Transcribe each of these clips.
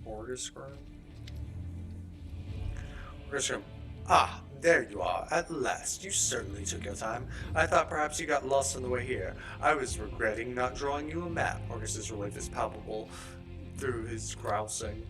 Orchestra? Orchestra. Ah, there you are, at last. You certainly took your time. I thought perhaps you got lost on the way here. I was regretting not drawing you a map. Orcus's relief is palpable through his grousing.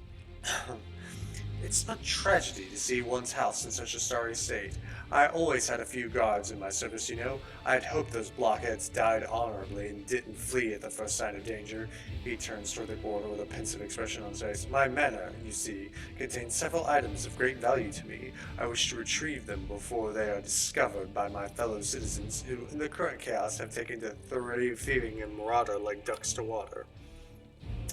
It's a tragedy to see one's house in such a sorry state. I always had a few guards in my service, you know. I'd hoped those blockheads died honorably and didn't flee at the first sign of danger. He turns toward the border with a pensive expression on his face. My manor, you see, contains several items of great value to me. I wish to retrieve them before they are discovered by my fellow citizens, who, in the current chaos, have taken to thieving and marauder like ducks to water.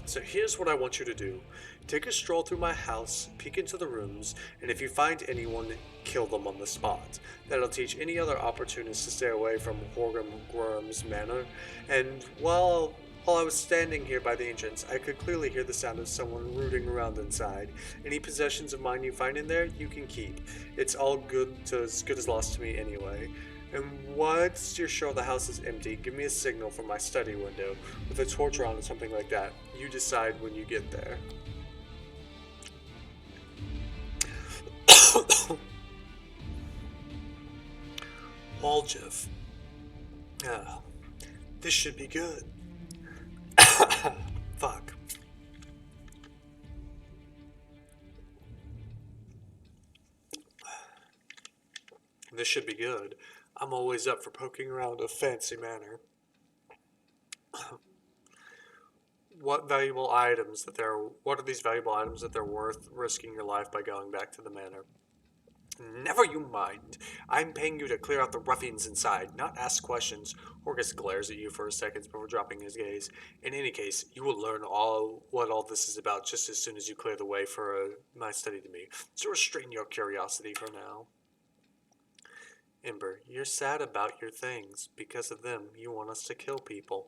So here's what I want you to do. Take a stroll through my house, peek into the rooms, and if you find anyone, kill them on the spot. That'll teach any other opportunists to stay away from Horgrim Gorm's manor. And while I was standing here by the entrance, I could clearly hear the sound of someone rooting around inside. Any possessions of mine you find in there, you can keep. It's all as good as lost to me anyway. And once you're sure the house is empty, give me a signal from my study window with a torch on or something like that. You decide when you get there. Waljeff. Ah, this should be good. Fuck. This should be good. I'm always up for poking around a fancy manor. What are these valuable items that they're worth risking your life by going back to the manor? Never you mind. I'm paying you to clear out the ruffians inside, not ask questions. Horgus glares at you for a second before dropping his gaze. In any case, you will learn what all this is about just as soon as you clear the way for my study to me. So restrain your curiosity for now. Ember, you're sad about your things. Because of them, you want us to kill people.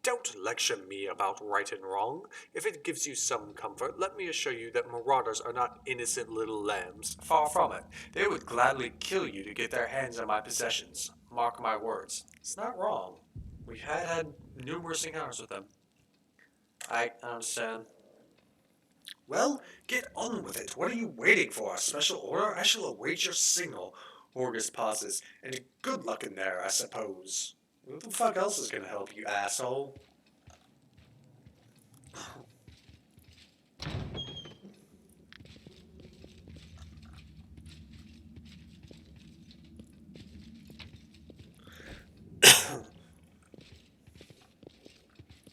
Don't lecture me about right and wrong. If it gives you some comfort, let me assure you that marauders are not innocent little lambs. Far from it. They would gladly kill you to get their hands on my possessions. Mark my words. It's not wrong. We've had numerous encounters with them. I understand. Well, get on with it. What are you waiting for? A special order? I shall await your signal. Horgus pauses. And good luck in there, I suppose. Who the fuck else is gonna help you, asshole?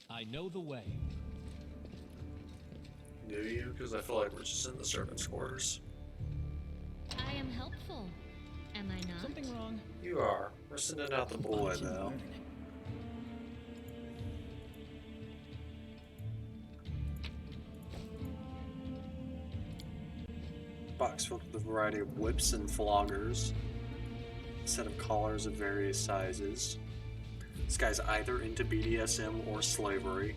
I know the way. Do you? Because I feel like we're just in the servants' quarters. I am helpful. Am I not? Something wrong? You are. We're sending out the boy, though. Box filled with a variety of whips and floggers. A set of collars of various sizes. This guy's either into BDSM or slavery.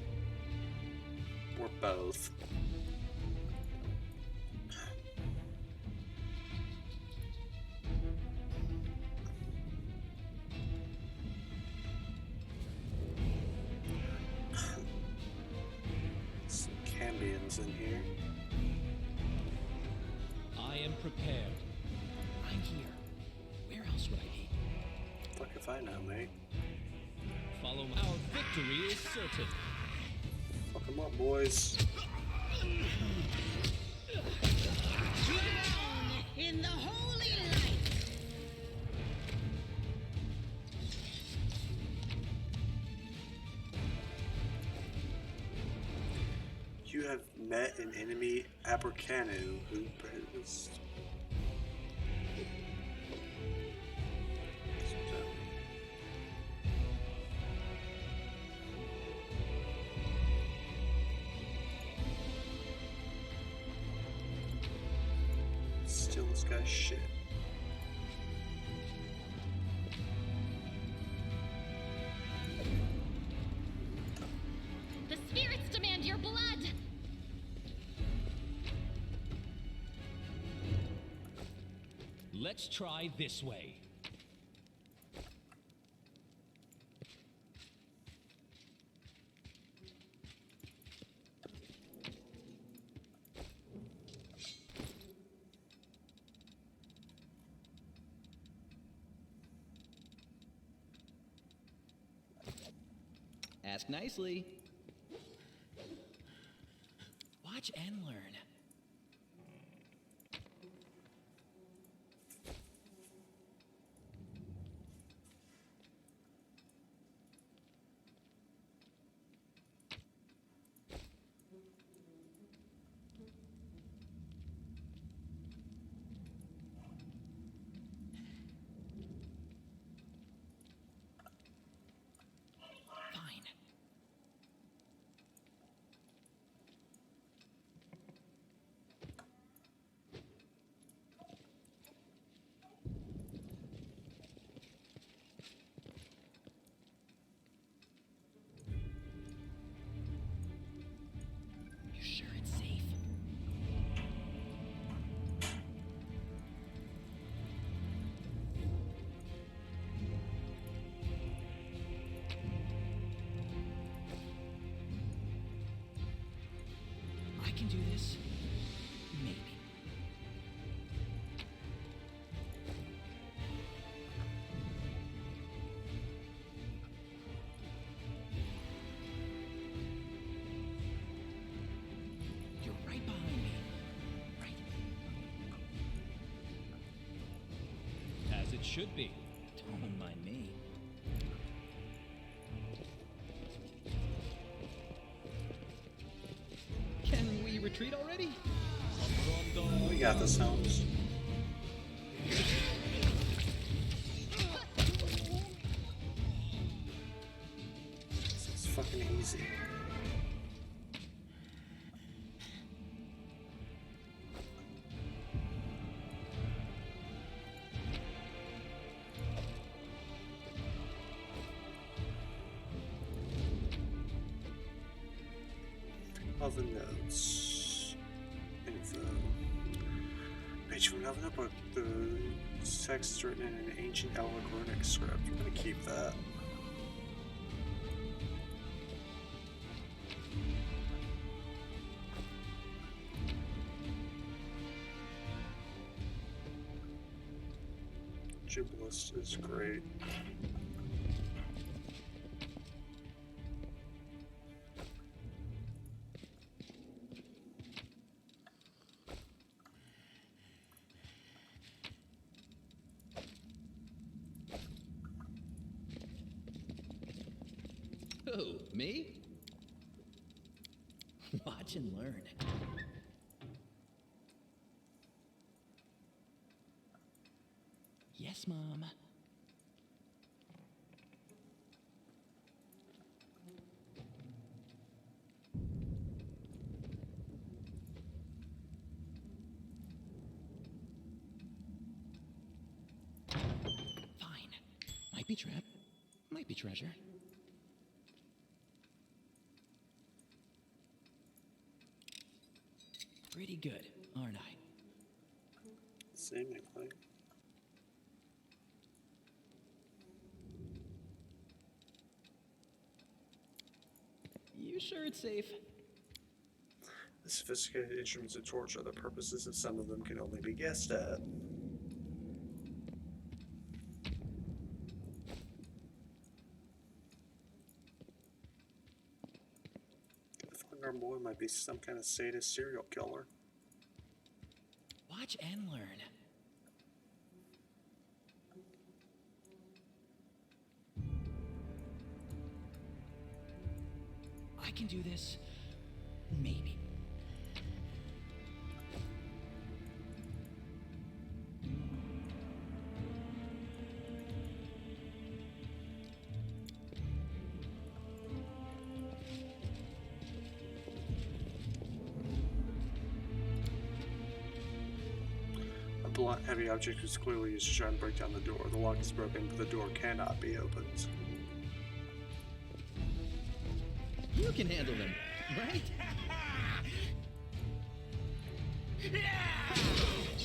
Or both. Some Cambions in here. I am prepared. I'm here. Where else would I be? Fuck if I know, mate. Follow my... Our victory is certain. Fuck them up, boys. Drown in the holy light. You have met an enemy Abercanu who was... Steal this guy's shit. The spirits demand your blood! Let's try this way. Ask nicely. Watch and learn. Fine. You sure it's safe? I can do this. Maybe. You're right behind me. Right. As it should be. Don't mind me. Can we retreat already? We got this, Holmes. This is fucking easy. Other notes. Info. Page 1 of the book. The text is written in an ancient Allegoric script. We're gonna keep that. Giblist is great. Who, me? Watch and learn. Yes, Mom. Fine. Might be trap. Might be treasure. Pretty good, aren't I? Seemingly. You sure it's safe? The sophisticated instruments of torture, the purposes of some of them can only be guessed at. I thought our boy might be some kind of sadist serial killer. Watch and learn. I can do this. Maybe. A blunt, heavy object was clearly used to try and break down the door. The lock is broken, but the door cannot be opened. You can handle them, right?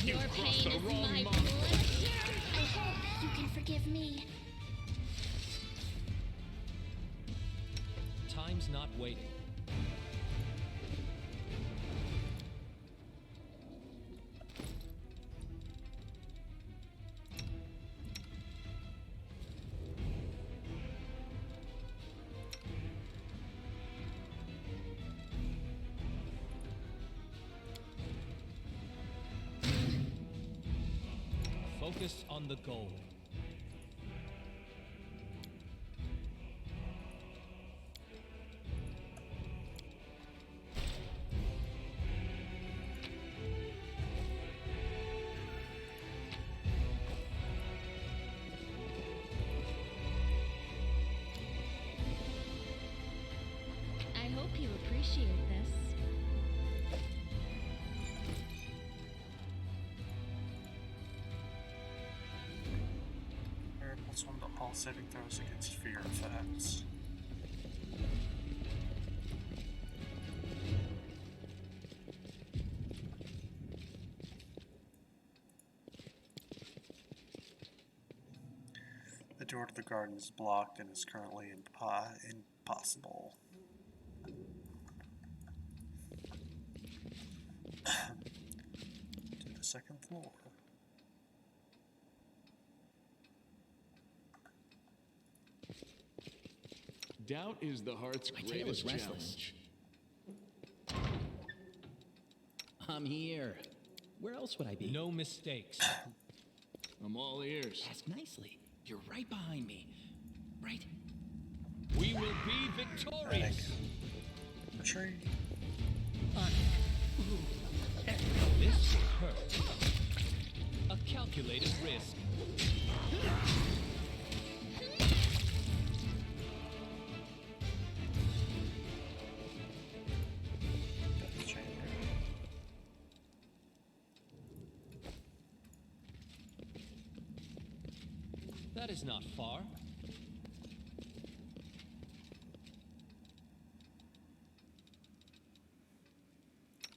Your pain is my pleasure. I hope you can forgive me. Time's not waiting. Focus on the goal. I hope you appreciate this. Plus one to all saving throws against fear effects. The door to the garden is blocked and is currently impossible. To the second floor. Doubt is the heart's My tail is greatest restless. challenge. I'm here. Where else would I be? No mistakes. I'm all ears. Ask nicely. You're right behind me. Right? We will be victorious. Tree. This will hurt. A calculated risk. That is not far.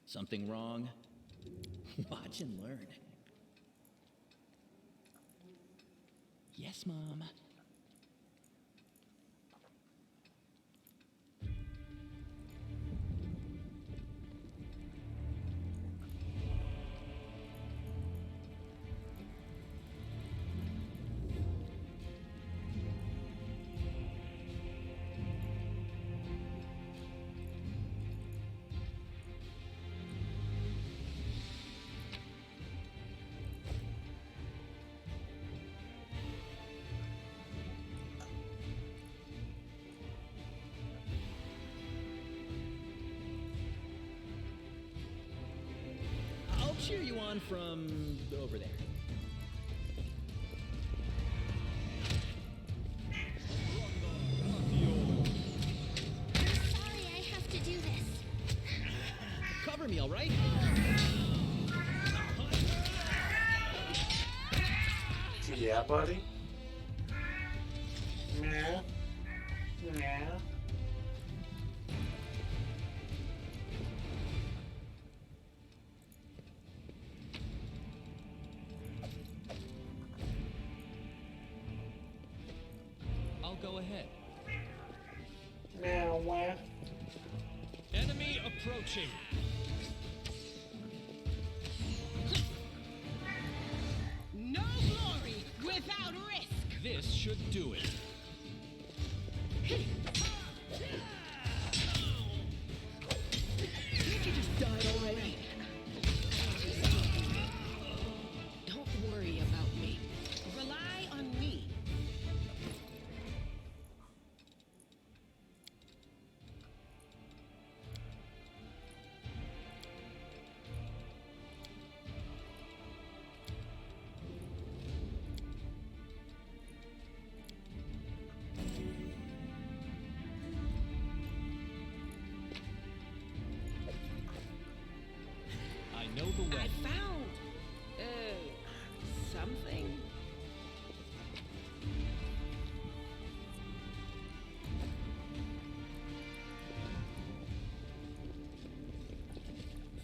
Something wrong? Watch and learn. Yes, Mom. I'll cheer you on from over there. Sorry I have to do this. Cover me, all right? Yeah, buddy. Yeah. Yeah. I'll go ahead. Now, what? Enemy approaching. No glory without risk. This should do it. Can't you just die already? Don't worry about me. Rely on me. I know the I way. found something.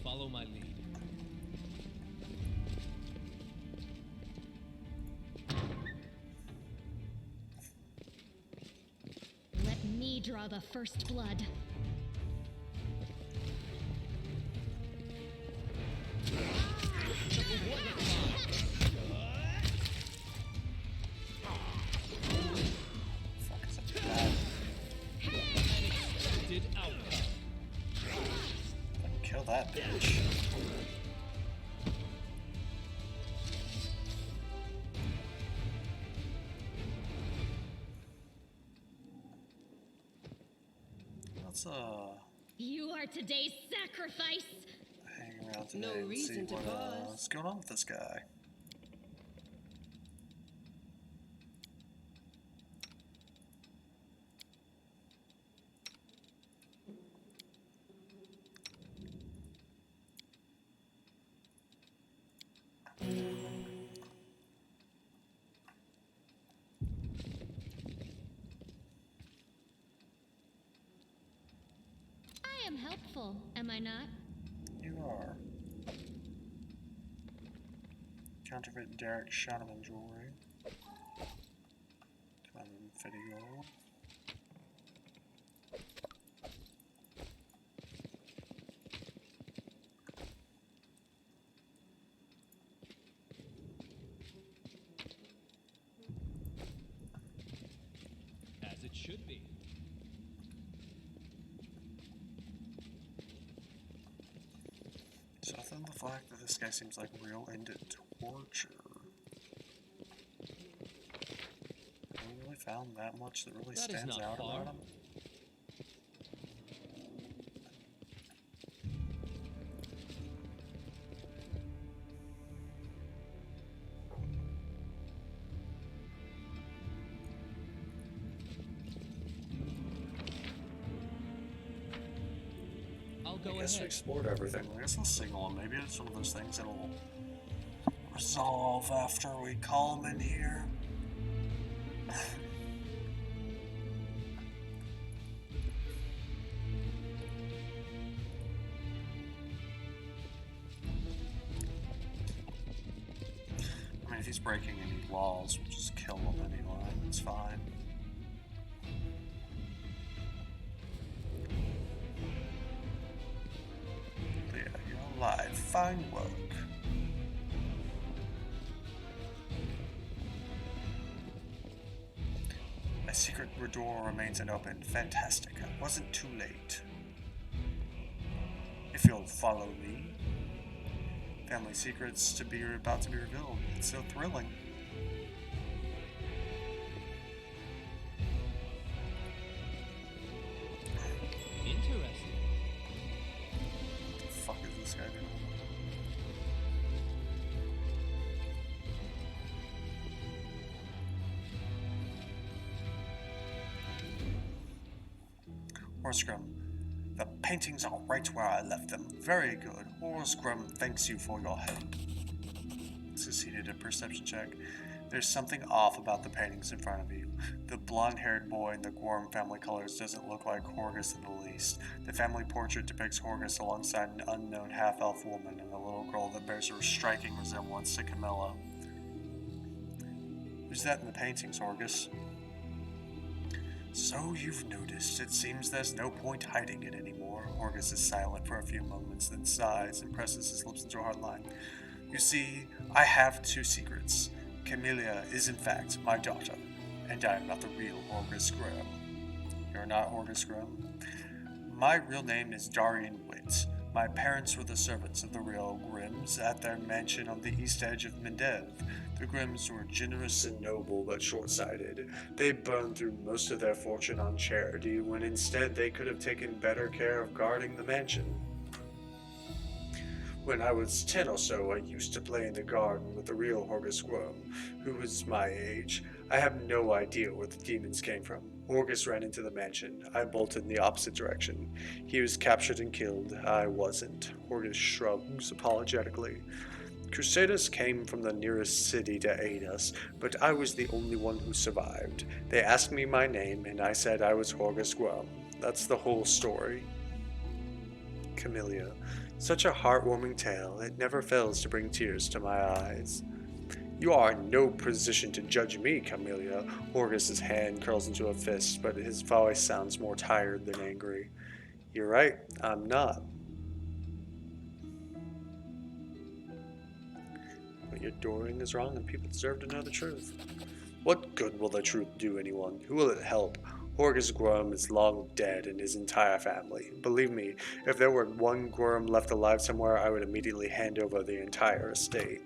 Follow my lead. Let me draw the first blood. Unexpected outcome. Kill that bitch. let's You are today's sacrifice. hang around today No and see reason to pause. what's going on with this guy. I am helpful, am I not? You are. Counterfeit Derek Shoneman jewelry. Video. As it should be. So other than the fact that this guy seems like real into torture, I haven't really found that much that really That is stands not out far. about him. I'll go I guess we ahead. explored everything. I guess I'll signal him. Maybe it's one of those things that'll resolve after we call him in here. I mean, if he's breaking any laws, we'll just kill him anyway. It's fine. But yeah, you're alive. Fine work. My secret door remains unopened. Fantastic. I wasn't too late. If you'll follow me. Family secrets about to be revealed. It's so thrilling. Interesting. What the fuck is this guy doing? Horsegrim. The paintings are right where I left them. Very good. Horsegrim thanks you for your help. Succeeded a perception check. There's something off about the paintings in front of you. The blonde-haired boy in the Gorm family colors doesn't look like Horgus in the least. The family portrait depicts Horgus alongside an unknown half-elf woman and a little girl that bears a striking resemblance to Camilla. Who's that in the paintings, Horgus? So you've noticed. It seems there's no point hiding it anymore. Horgus is silent for a few moments, then sighs and presses his lips into a hard line. You see, I have two secrets. Camellia is in fact my daughter, and I am not the real Horgus Grimm. You're not Horgus Grimm? My real name is Darian Witt. My parents were the servants of the real Grimms at their mansion on the east edge of Mendev. The Grimms were generous and noble, but short-sighted. They burned through most of their fortune on charity, when instead they could have taken better care of guarding the mansion. When I was 10 or so, I used to play in the garden with the real Horgus Grimm, who was my age. I have no idea where the demons came from. Horgus ran into the mansion. I bolted in the opposite direction. He was captured and killed. I wasn't. Horgus shrugs apologetically. Crusaders came from the nearest city to aid us, but I was the only one who survived. They asked me my name, and I said I was Horgus Grimm. That's the whole story. Camellia. Such a heartwarming tale. It never fails to bring tears to my eyes. You are in no position to judge me, Camellia. Horgus's hand curls into a fist, but his voice sounds more tired than angry. You're right, I'm not. What you're doing is wrong, and people deserve to know the truth. What good will the truth do anyone? Who will it help? Horgus Grimm is long dead and his entire family. Believe me, if there were one Grimm left alive somewhere, I would immediately hand over the entire estate.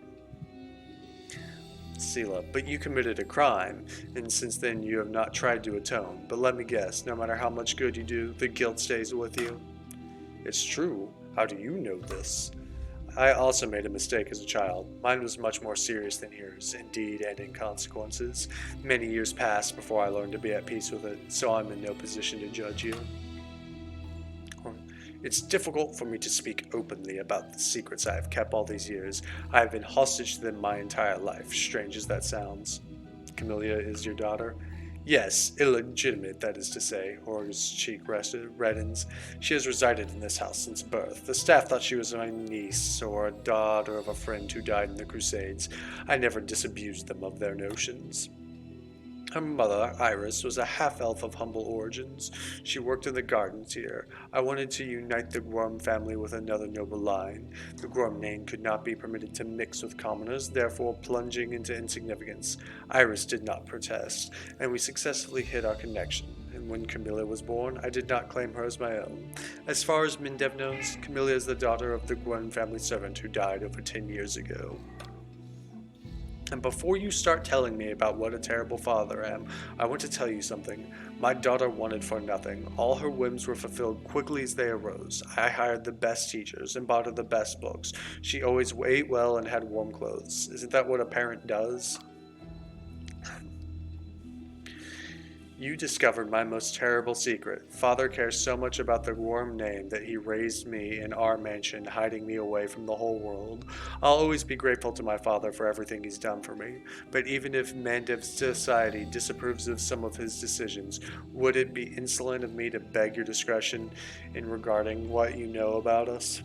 Sela, but you committed a crime, and since then you have not tried to atone. But let me guess, no matter how much good you do, the guilt stays with you. It's true. How do you know this? I also made a mistake as a child. Mine was much more serious than yours, indeed, and in consequences. Many years passed before I learned to be at peace with it, so I'm in no position to judge you. It's difficult for me to speak openly about the secrets I have kept all these years. I have been hostage to them my entire life, strange as that sounds. Camellia is your daughter? Yes, illegitimate, that is to say. Horg's cheek reddens. She has resided in this house since birth. The staff thought she was my niece, or a daughter of a friend who died in the Crusades. I never disabused them of their notions. Her mother, Iris, was a half-elf of humble origins. She worked in the gardens here. I wanted to unite the Gorm family with another noble line. The Gorm name could not be permitted to mix with commoners, therefore plunging into insignificance. Iris did not protest, and we successfully hid our connection. And when Camilla was born, I did not claim her as my own. As far as Mindev knows, Camilla is the daughter of the Gorm family servant who died over 10 years ago. And before you start telling me about what a terrible father I am, I want to tell you something. My daughter wanted for nothing. All her whims were fulfilled quickly as they arose. I hired the best teachers and bought her the best books. She always ate well and had warm clothes. Isn't that what a parent does? You discovered my most terrible secret. Father cares so much about the Gorm name that he raised me in our mansion, hiding me away from the whole world. I'll always be grateful to my father for everything he's done for me. But even if Mandev society disapproves of some of his decisions, would it be insolent of me to beg your discretion in regarding what you know about us?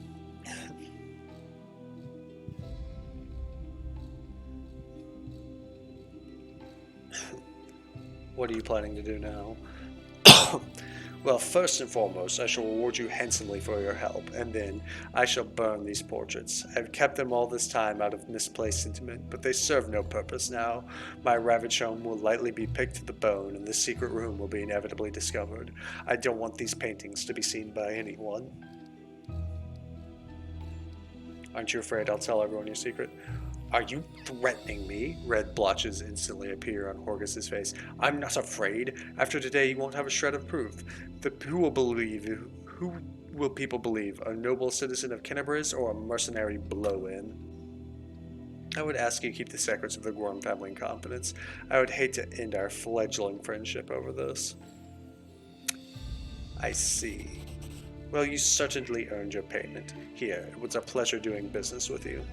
What are you planning to do now? Well, first and foremost, I shall reward you handsomely for your help, and then I shall burn these portraits. I've kept them all this time out of misplaced sentiment, but they serve no purpose now. My ravaged home will lightly be picked to the bone, and the secret room will be inevitably discovered. I don't want these paintings to be seen by anyone. Aren't you afraid I'll tell everyone your secret? Are you threatening me? Red blotches instantly appear on Horgus's face. I'm not afraid. After today, you won't have a shred of proof. Who will people believe? A noble citizen of Kenabris or a mercenary blow-in? I would ask you to keep the secrets of the Gorm family in confidence. I would hate to end our fledgling friendship over this. I see. Well, you certainly earned your payment. Here, it was a pleasure doing business with you.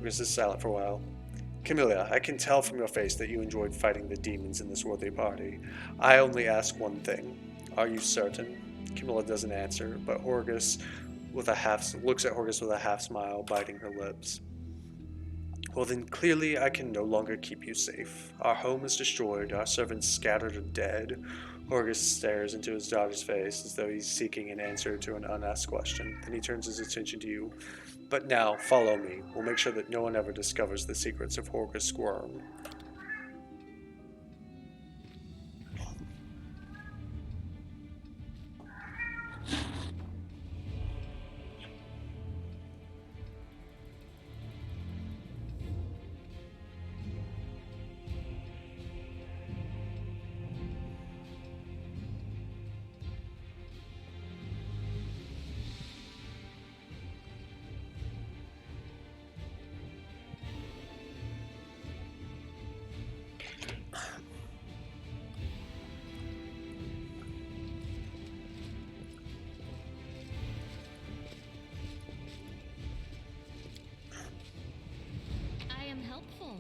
Horgus is silent for a while. Camilla, I can tell from your face that you enjoyed fighting the demons in this worthy party. I only ask one thing. Are you certain? Camilla doesn't answer, but Horgus looks at Horgus with a half smile, biting her lips. Well then, clearly I can no longer keep you safe. Our home is destroyed, our servants scattered or dead. Horgus stares into his daughter's face as though he's seeking an answer to an unasked question. Then he turns his attention to you. But now, follow me. We'll make sure that no one ever discovers the secrets of Horgus Squirm. I am helpful,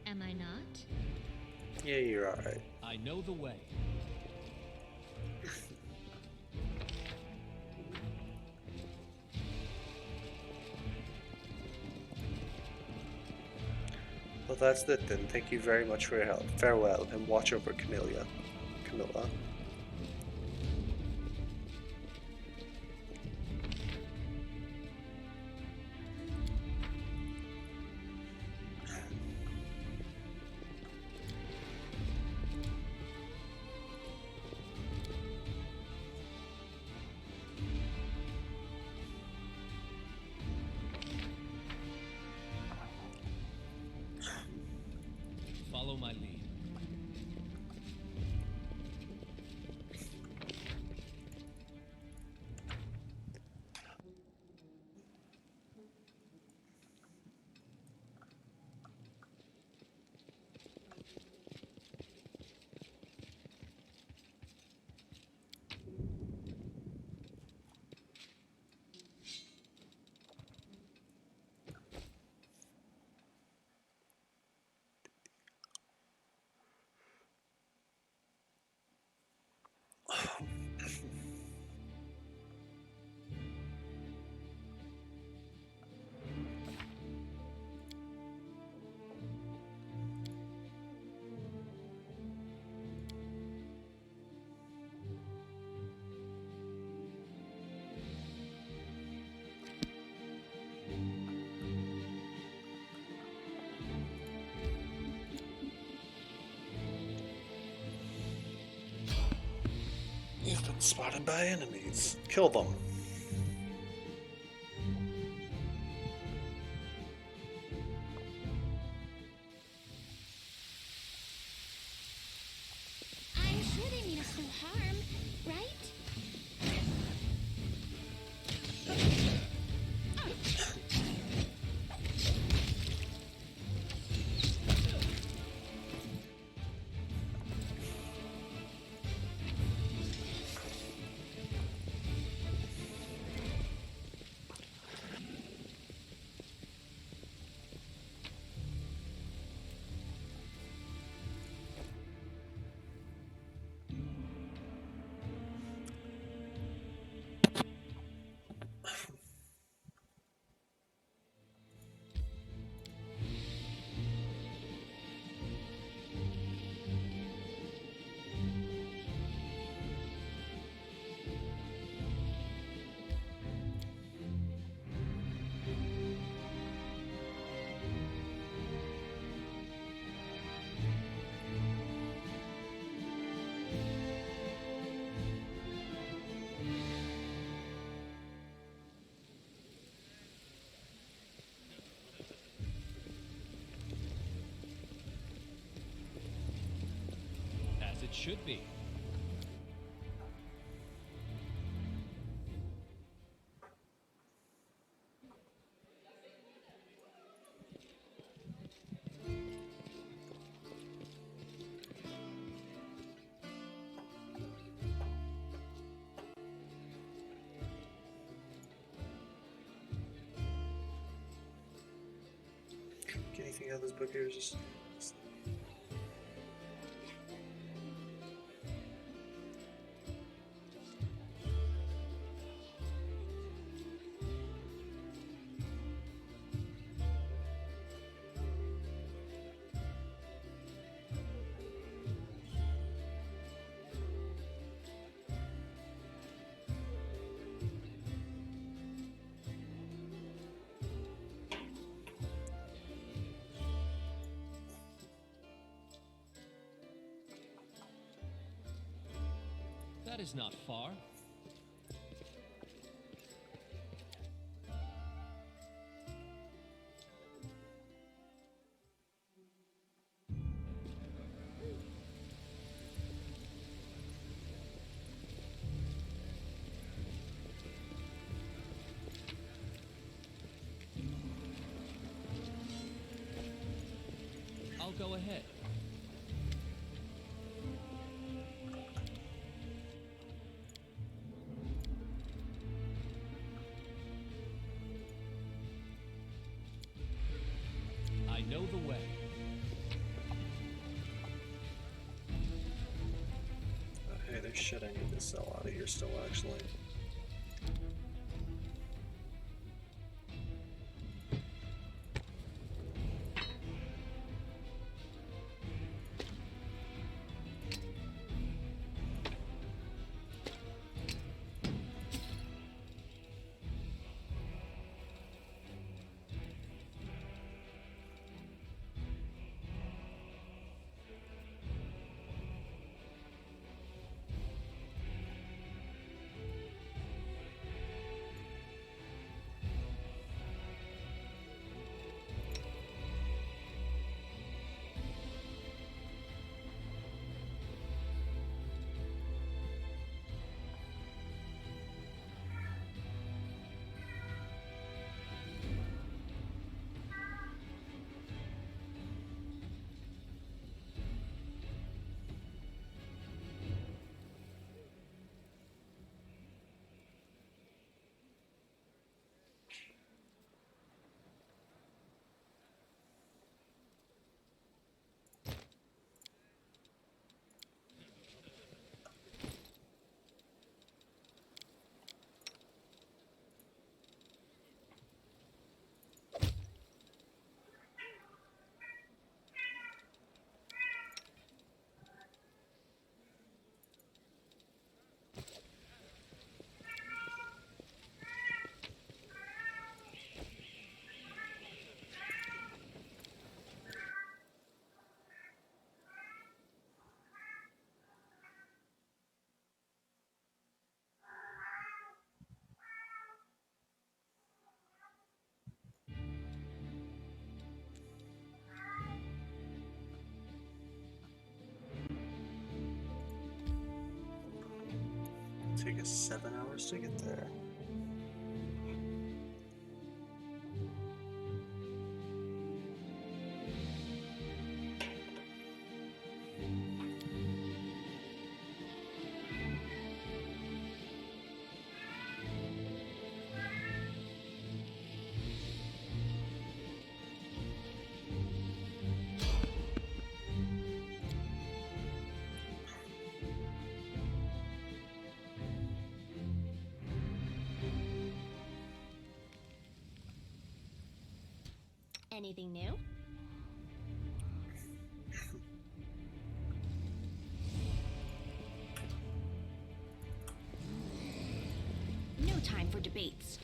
am I not? Yeah, you're alright. I know the way. Well, that's it then. Thank you very much for your help. Farewell, and watch over Camilla. Spotted by enemies. Kill them. I'm sure they mean us no harm, right? As it should be. Anything out of this book here is just. That is not far. I'll go ahead. I know the way. Oh, hey, there's shit I need to sell out of here still, actually. take us 7 hours to get there. Anything new? No time for debates.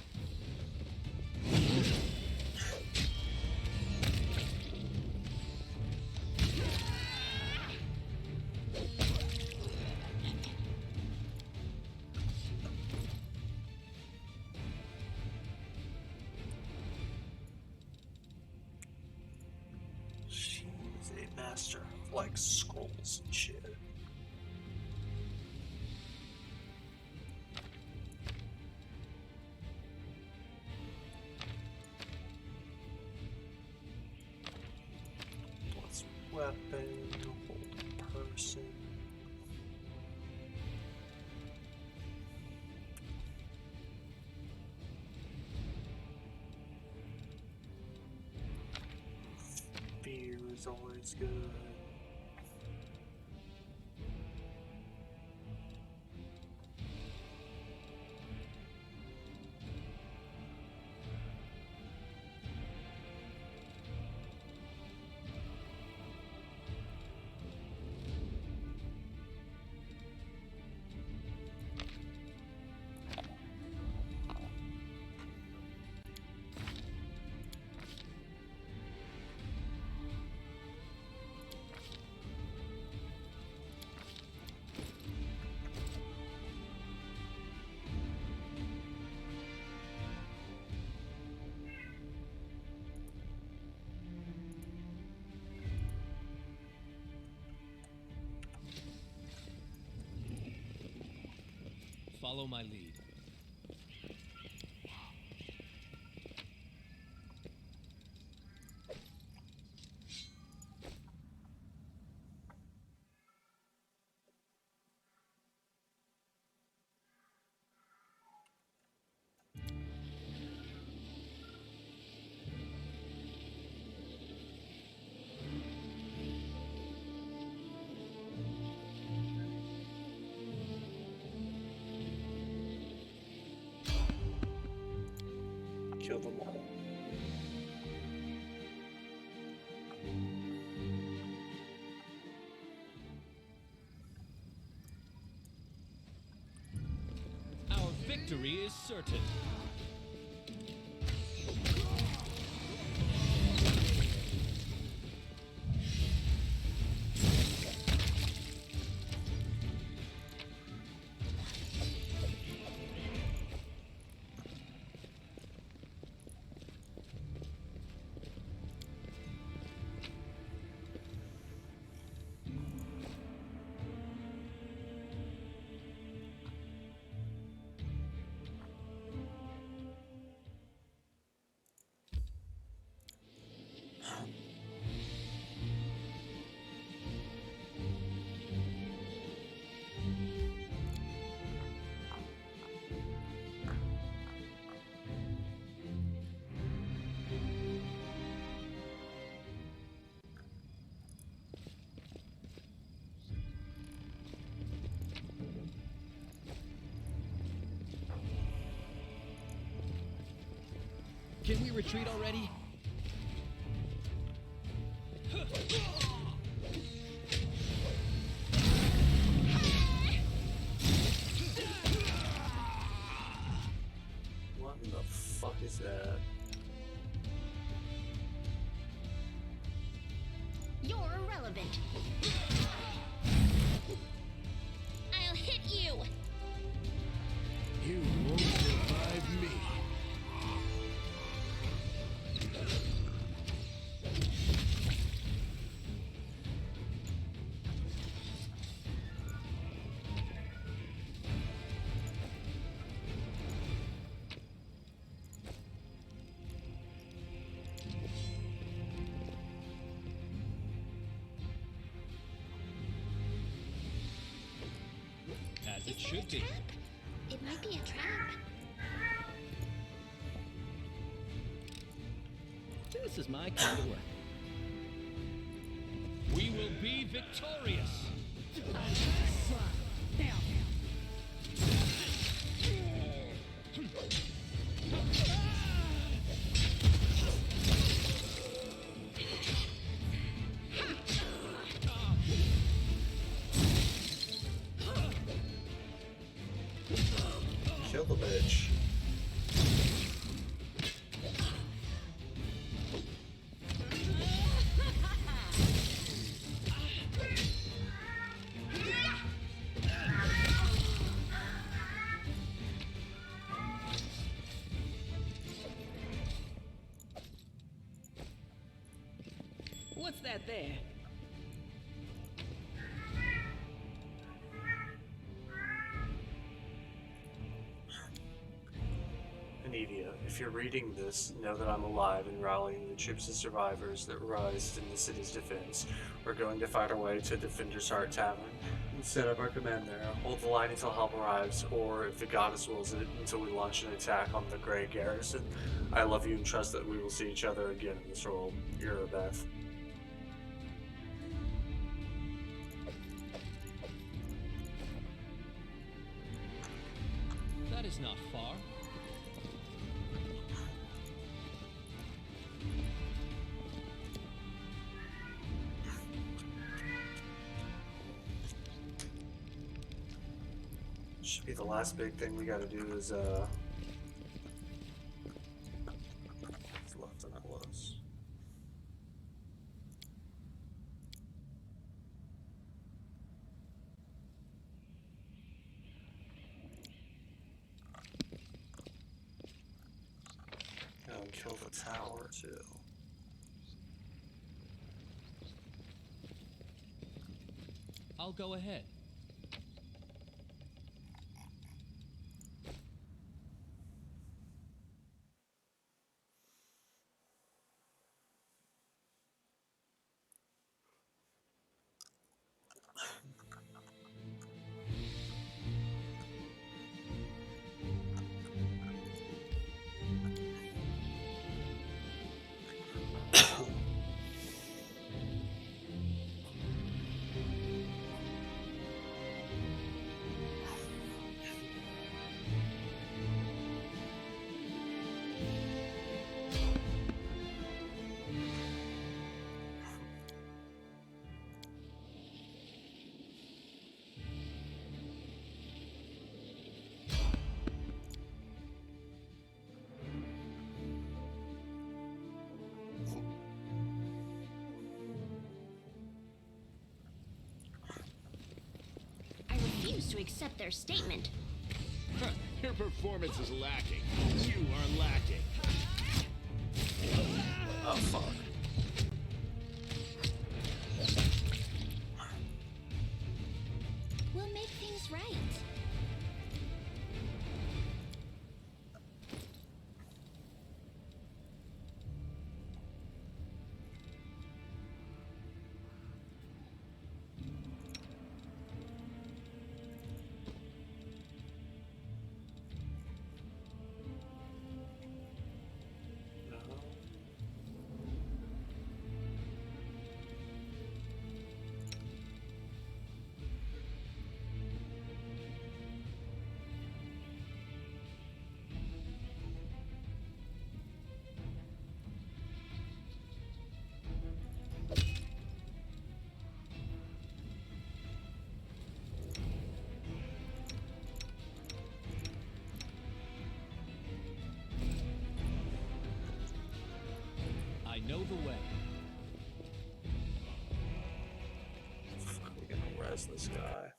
She's a master of like scrolls and shit. What's weapon? Hold person. Beer is always good. Follow my lead. Kill them all. Our victory is certain. Can we retreat already? What in the fuck is that? You're irrelevant. I'll hit you. You won't survive me. should be. It might be a trap. This is my kind of work. We will be victorious. Kill the bitch. What's that there? Anidia, if you're reading this, know that I'm alive and rallying the troops of survivors that rise in the city's defense. We're going to fight our way to Defender's Heart Tavern and set up our command there. Hold the line until help arrives, or if the goddess wills it, until we launch an attack on the Grey Garrison. I love you and trust that we will see each other again in this world. Beth. That is not far. Should be the last big thing we gotta do is, what's left on that list? Gotta kill the tower, too. I'll go ahead. I refuse to accept their statement. Your performance is lacking. You are lacking. Oh, fuck. We'll make things right. I know the way. We're gonna res this guy.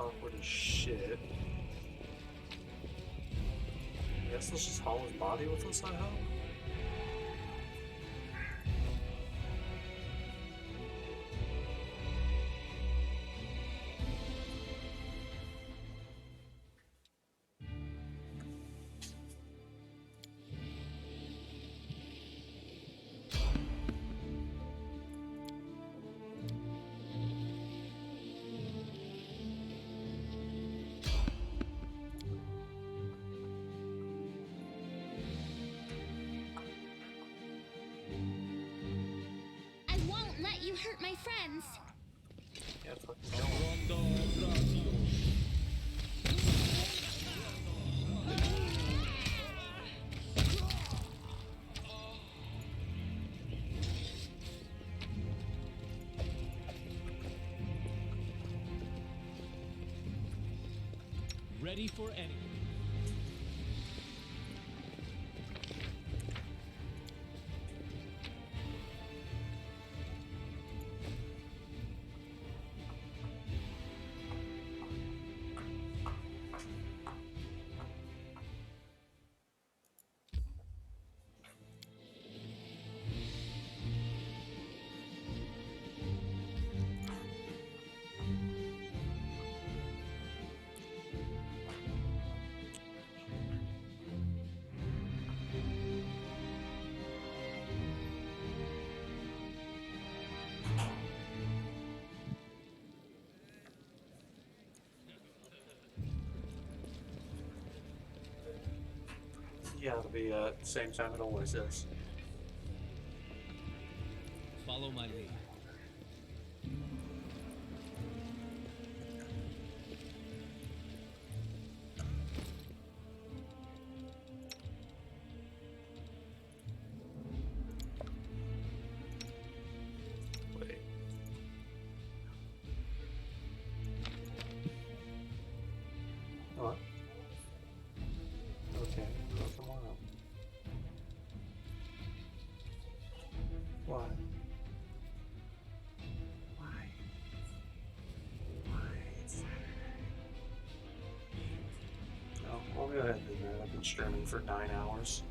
awkward as shit. I guess let's just haul his body with us, I hope. I won't let you hurt my friends. Yeah, fucking go. Ready for anything. Yeah, it'll be the same time it always is. Follow my lead. Wait. What? Okay, go tomorrow. Why? Why? Why? It's Saturday. Oh, I'll go ahead and do that. I've been streaming for 9 hours.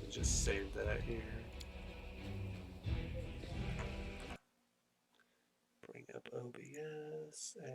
Just save that here. Bring up OBS and